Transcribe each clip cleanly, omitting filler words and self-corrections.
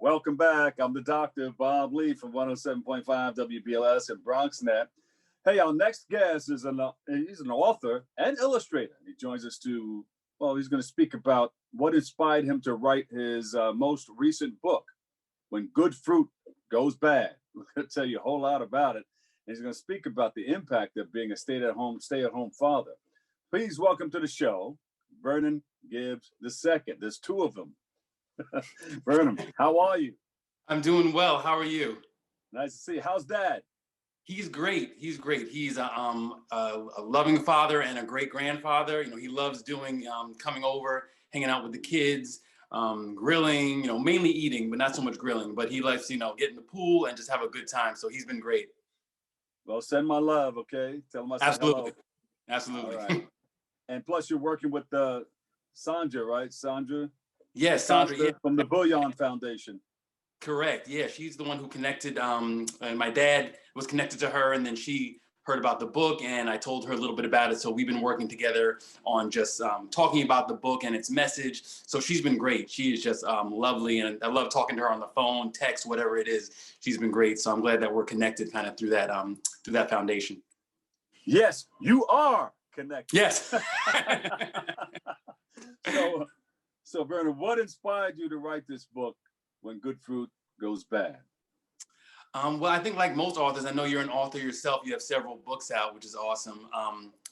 Welcome back. I'm the Dr. Bob Lee from 107.5 WBLS in BronxNet. Hey, our next guest is he's an author and illustrator. He joins us he's going to speak about what inspired him to write his most recent book, When Good Fruit Goes Bad. We're going to tell you a whole lot about it. And he's going to speak about the impact of being a stay-at-home father. Please welcome to the show, Vernon Gibbs II. There's two of them. Vernon, how are you? I'm doing well. How are you? Nice to see you. How's Dad? He's great. He's a loving father and a great grandfather. He loves doing coming over, hanging out with the kids, grilling. Mainly eating, but not so much grilling. But he likes get in the pool and just have a good time. So he's been great. Well, send my love, okay? Tell him I said Absolutely. Hello. Absolutely. All right. And plus, you're working with Sandra, right? Sandra. Yes, Sandra. Yeah. From the Bullion Foundation. Correct. Yeah, she's the one who connected. And my dad was connected to her, and then she heard about the book, and I told her a little bit about it. So we've been working together on just talking about the book and its message. So she's been great. She is just lovely, and I love talking to her on the phone, text, whatever it is. She's been great. So I'm glad that we're connected, kind of through that foundation. Yes, you are connected. Yes. So Vernon, what inspired you to write this book, When Good Fruit Goes Bad? Well, I think like most authors, I know you're an author yourself. You have several books out, which is awesome.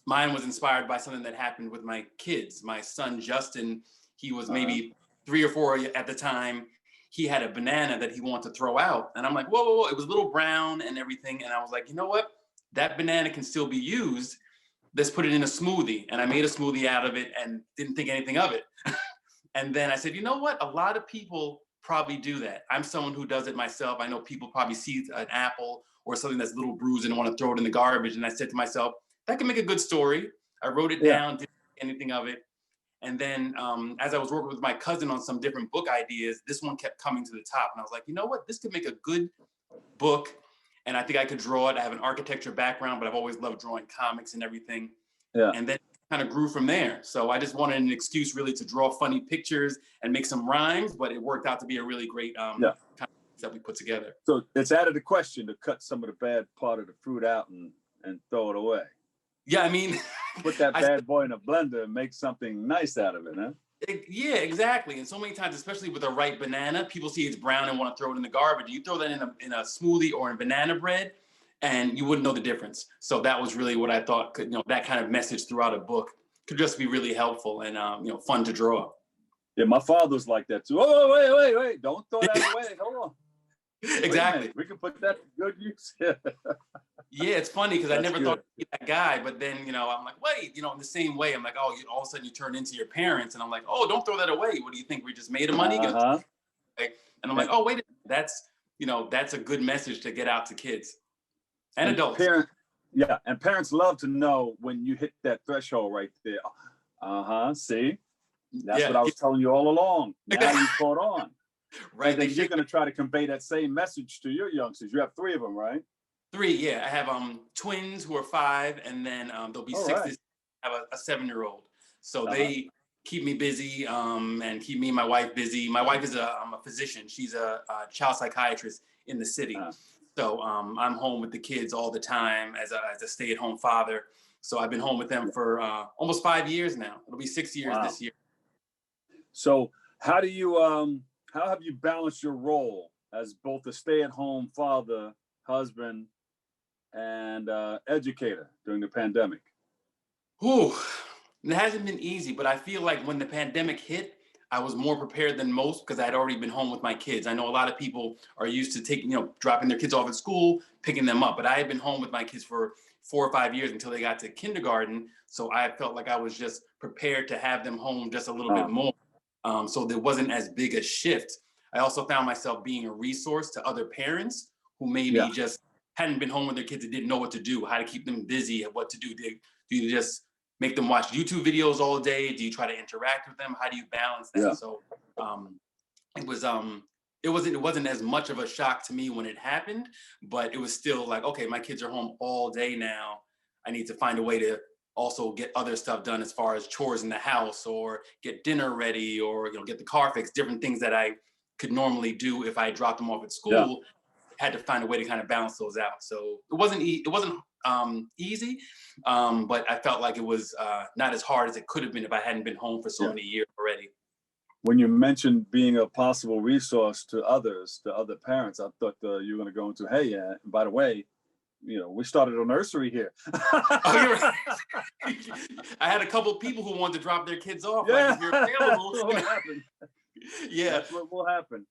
Mine was inspired by something that happened with my kids. My son, Justin, he was maybe 3 or 4 at the time. He had a banana that he wanted to throw out. And I'm like, whoa, whoa, whoa. It was a little brown and everything. And I was like, you know what? That banana can still be used. Let's put it in a smoothie. And I made a smoothie out of it and didn't think anything of it. And then I said, you know what? A lot of people probably do that. I'm someone who does it myself. I know people probably see an apple or something that's a little bruised and want to throw it in the garbage. And I said to myself, that can make a good story. I wrote it down, didn't think anything of it. And then as I was working with my cousin on some different book ideas, this one kept coming to the top. And I was like, you know what? This could make a good book. And I think I could draw it. I have an architecture background, but I've always loved drawing comics and everything. Yeah. And then kind of grew from there. So I just wanted an excuse really to draw funny pictures and make some rhymes, but it worked out to be a really great kind of that we put together. So it's out of the question to cut some of the bad part of the fruit out and throw it away. Yeah, I mean, put that bad boy in a blender and make something nice out of it, huh? Yeah, exactly. And so many times, especially with a ripe banana, people see it's brown and want to throw it in the garbage. You throw that in a smoothie or in banana bread, and you wouldn't know the difference. So that was really what I thought could, that kind of message throughout a book could just be really helpful and, fun to draw. Yeah, my father's like that too. Oh, wait. Don't throw that away. Hold on. Exactly. We can put that to good use. Yeah, it's funny because I never thought I'd be that guy. But then, I'm like, wait, in the same way, I'm like, oh, all of a sudden you turn into your parents. And I'm like, oh, don't throw that away. What do you think? We just made money? And I'm like, oh, wait, that's a good message to get out to kids. And adults. And parents love to know when you hit that threshold right there. See? That's what I was telling you all along. Now you caught on. Right. And then you're going to try to convey that same message to your youngsters. You have 3 of them, right? 3, yeah. I have twins who are 5, and then they'll be 6 this I have a 7-year-old. So they keep me busy and keep me and my wife busy. My wife is a physician. She's a child psychiatrist in the city. So I'm home with the kids all the time as a stay-at-home father. So I've been home with them for almost 5 years now. It'll be 6 years this year. So how have you balanced your role as both a stay-at-home father, husband, and educator during the pandemic? It hasn't been easy, but I feel like when the pandemic hit, I was more prepared than most because I had already been home with my kids. I know a lot of people are used to dropping their kids off at school, picking them up, but I had been home with my kids for 4 or 5 years until they got to kindergarten. So I felt like I was just prepared to have them home just a little bit more. So there wasn't as big a shift. I also found myself being a resource to other parents who maybe just hadn't been home with their kids and didn't know what to do, how to keep them busy, and what to do. Do you just make them watch YouTube videos all day? Do you try to interact with them? How do you balance that? Yeah. So it wasn't as much of a shock to me when it happened, but it was still like, okay, my kids are home all day now. I need to find a way to also get other stuff done as far as chores in the house or get dinner ready or get the car fixed, different things that I could normally do if I dropped them off at school. Had to find a way to kind of balance those out. So it wasn't easy, but I felt like it was not as hard as it could have been if I hadn't been home for so many years already. When you mentioned being a possible resource to others, to other parents, I thought you were going to go into, hey, by the way, we started a nursery here. Oh, you're right. I had a couple of people who wanted to drop their kids off. Yeah. Like, if you're available. That's what will happen. Yeah. That's what will happen.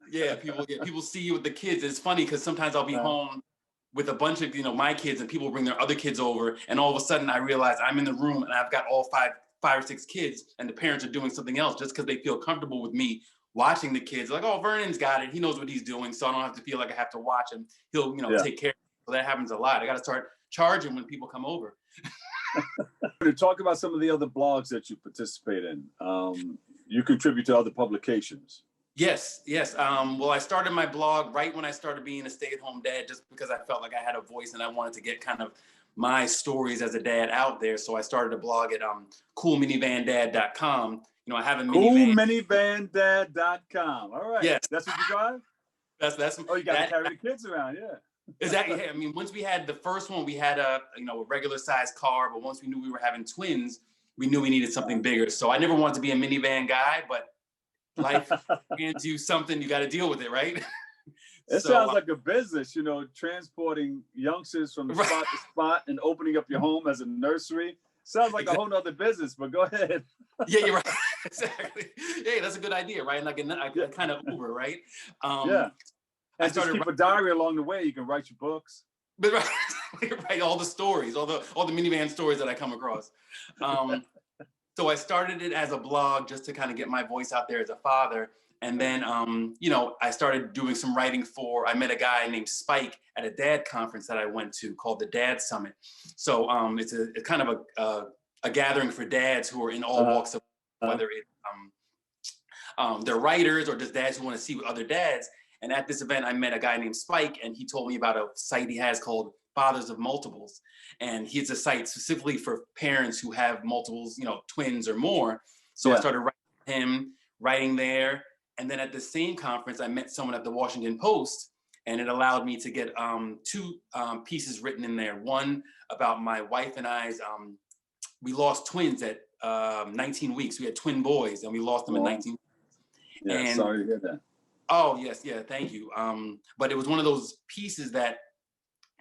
Yeah, people see you with the kids. It's funny because sometimes I'll be home with a bunch of my kids, and people bring their other kids over, and all of a sudden I realize I'm in the room and I've got all five or six kids, and the parents are doing something else just because they feel comfortable with me watching the kids. Like, oh, Vernon's got it. He knows what he's doing, so I don't have to feel like I have to watch him. He'll take care of it. So that happens a lot. I got to start charging when people come over. To talk about some of the other blogs that you participate in, you contribute to other publications. Yes. Well, I started my blog right when I started being a stay-at-home dad, just because I felt like I had a voice and I wanted to get kind of my stories as a dad out there. So I started a blog at coolminivandad.com. I have a coolminivandad.com. All right. Yes. That's what you drive? That's Oh, you got to carry the kids around, Exactly. I mean, once we had the first one, we had a regular sized car, but once we knew we were having twins, we knew we needed something bigger. So I never wanted to be a minivan guy, but life hands you something, you got to deal with it, right? It sounds like a business, transporting youngsters from spot to spot and opening up your home as a nursery. Sounds like a whole nother business, but go ahead. Yeah, you're right. Exactly. Hey, that's a good idea, right? Like a kind of Uber, right? And I started just keep a diary along the way. You can write your books. But right, all the stories, all the minivan stories that I come across. So I started it as a blog just to kind of get my voice out there as a father. And then, I started doing some writing I met a guy named Spike at a dad conference that I went to called the Dad Summit. So it's a kind of a gathering for dads who are in all walks of life, whether it's they're writers or just dads who want to see other dads. And at this event, I met a guy named Spike, and he told me about a site he has called Fathers of Multiples. And he's a site specifically for parents who have multiples, twins or more. So I started writing there. And then at the same conference, I met someone at the Washington Post, and it allowed me to get two pieces written in there. One about my wife and I's, we lost twins at 19 weeks. We had twin boys, and we lost them at 19 weeks. Yeah, and, sorry to hear that. Oh, yes. Yeah, thank you. But it was one of those pieces that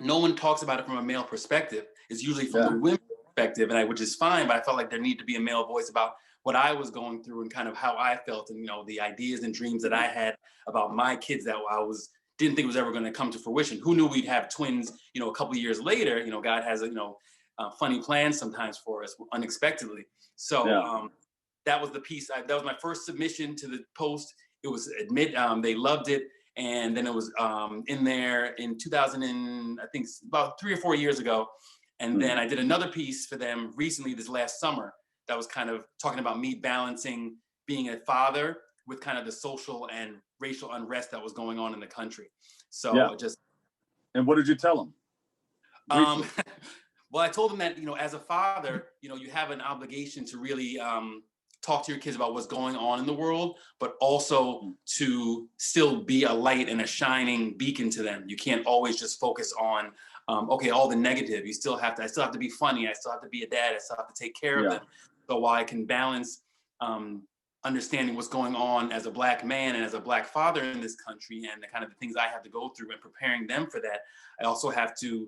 no one talks about it from a male perspective. It's usually from the women's perspective, which is fine, but I felt like there needed to be a male voice about what I was going through and kind of how I felt and, the ideas and dreams that I had about my kids that didn't think was ever going to come to fruition. Who knew we'd have twins, a couple of years later. God has funny plans sometimes for us unexpectedly. So that was the piece. That was my first submission to the Post. It was they loved it. And then it was in there in 2000 and I think about 3 or 4 years ago. And then I did another piece for them recently this last summer that was kind of talking about me balancing being a father with kind of the social and racial unrest that was going on in the country. So And what did you tell them? Well, I told them that, as a father, you have an obligation to really talk to your kids about what's going on in the world, but also to still be a light and a shining beacon to them. You can't always just focus on, all the negative. I still have to be funny. I still have to be a dad. I still have to take care of them. So while I can balance understanding what's going on as a Black man and as a Black father in this country and the kind of the things I have to go through and preparing them for that, I also have to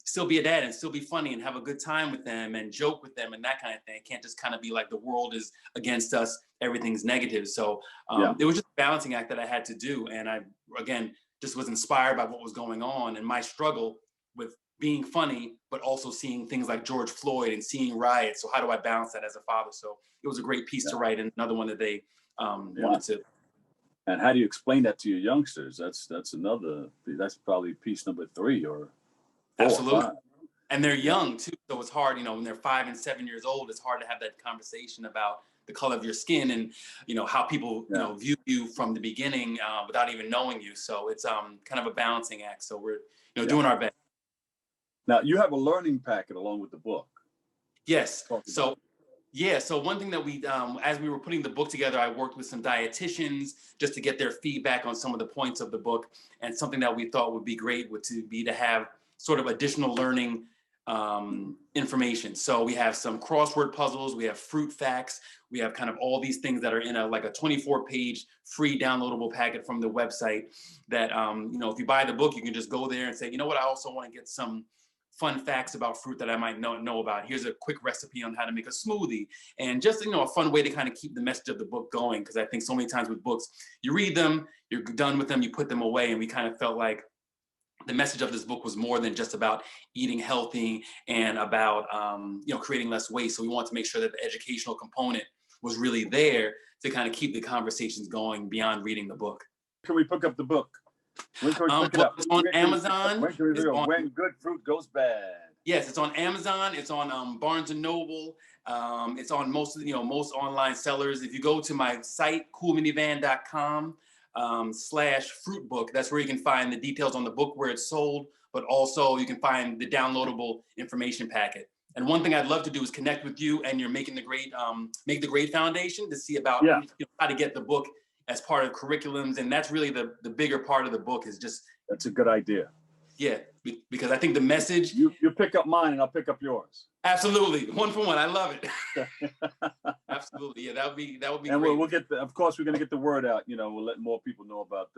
still be a dad and still be funny and have a good time with them and joke with them and that kind of thing. It can't just kind of be like the world is against us, everything's negative. So it was just a balancing act that I had to do. And I, again, just was inspired by what was going on and my struggle with being funny, but also seeing things like George Floyd and seeing riots. So how do I balance that as a father? So it was a great piece to write, and another one that they wanted to. And how do you explain that to your youngsters? That's probably piece number 3 or 4. Absolutely. And they're young too, so it's hard, when they're 5 and 7 years old, it's hard to have that conversation about the color of your skin and how people view you from the beginning without even knowing you. So it's kind of a balancing act. So we're doing our best. Now you have a learning packet along with the book. Yes. So Yeah, so one thing that we, as we were putting the book together, I worked with some dietitians just to get their feedback on some of the points of the book. And something that we thought would be great would to be to have sort of additional learning information. So we have some crossword puzzles, we have fruit facts, we have kind of all these things that are in a like a 24-page free downloadable packet from the website that, you know, if you buy the book, you can just go there and say, you know what, I also want to get some fun facts about fruit that I might not know about. Here's a quick recipe on how to make a smoothie, and just, you know, a fun way to kind of keep the message of the book going. Because I think so many times with books, you read them, you're done with them, you put them away, and we kind of felt like the message of this book was more than just about eating healthy and about you know, creating less waste. So we wanted to make sure that the educational component was really there to kind of keep the conversations going beyond reading the book. Can we pick up the book? When can we pick it up? It's on Amazon. When Good Fruit Goes Bad. Yes, it's on Amazon. It's on Barnes and Noble. It's on most of, you know, most online sellers. If you go to my site, coolminivandad.com /fruit book, that's where you can find the details on the book, where it's sold, but also you can find the downloadable information packet. And one thing I'd love to do is connect with you and you're making the great Make the Great Foundation to see about, you know, how to get the book as part of curriculums. And that's really the bigger part of the book is just. That's a good idea. Yeah, because I think the message. You pick up mine and I'll pick up yours. Absolutely, 1 for 1. I love it. Absolutely, yeah, that would be and great. We'll get of course we're gonna get the word out. You know, we'll let more people know about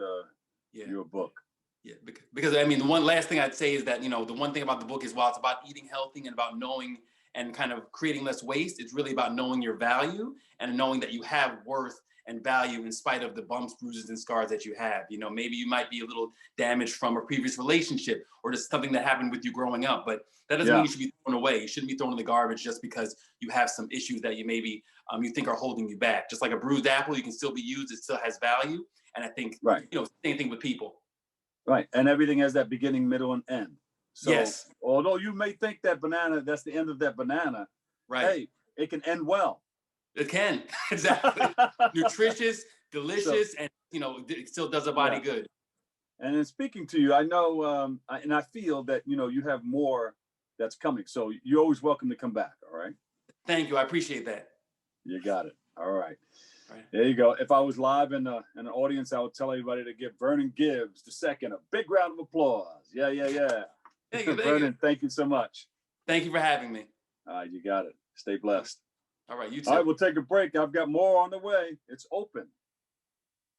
your book. Yeah, because I mean, the one last thing I'd say is that, you know, the one thing about the book is, while it's about eating healthy and about knowing and kind of creating less waste, it's really about knowing your value and knowing that you have worth and value in spite of the bumps, bruises, and scars that you have. You know, maybe you might be a little damaged from a previous relationship or just something that happened with you growing up, but that doesn't mean you should be thrown away. You shouldn't be thrown in the garbage just because you have some issues that you maybe you think are holding you back. Just like a bruised apple, you can still be used. It still has value. And I think, you know, same thing with people. Right, and everything has that beginning, middle, and end. So, yes. Although you may think that banana, that's the end of that banana, hey, it can end well. It can, exactly. Nutritious, delicious, and, you know, it still does a body good. And in speaking to you, I know, and I feel that, you know, you have more that's coming. So you're always welcome to come back, all right? Thank you, I appreciate that. You got it, all right. There you go. If I was live in an audience, I would tell everybody to give Vernon Gibbs II a big round of applause. Yeah. Thank you, Vernon, thank you so much. Thank you for having me. All right, you got it. Stay blessed. All right, you too. All right, we'll take a break. I've got more on the way. It's open.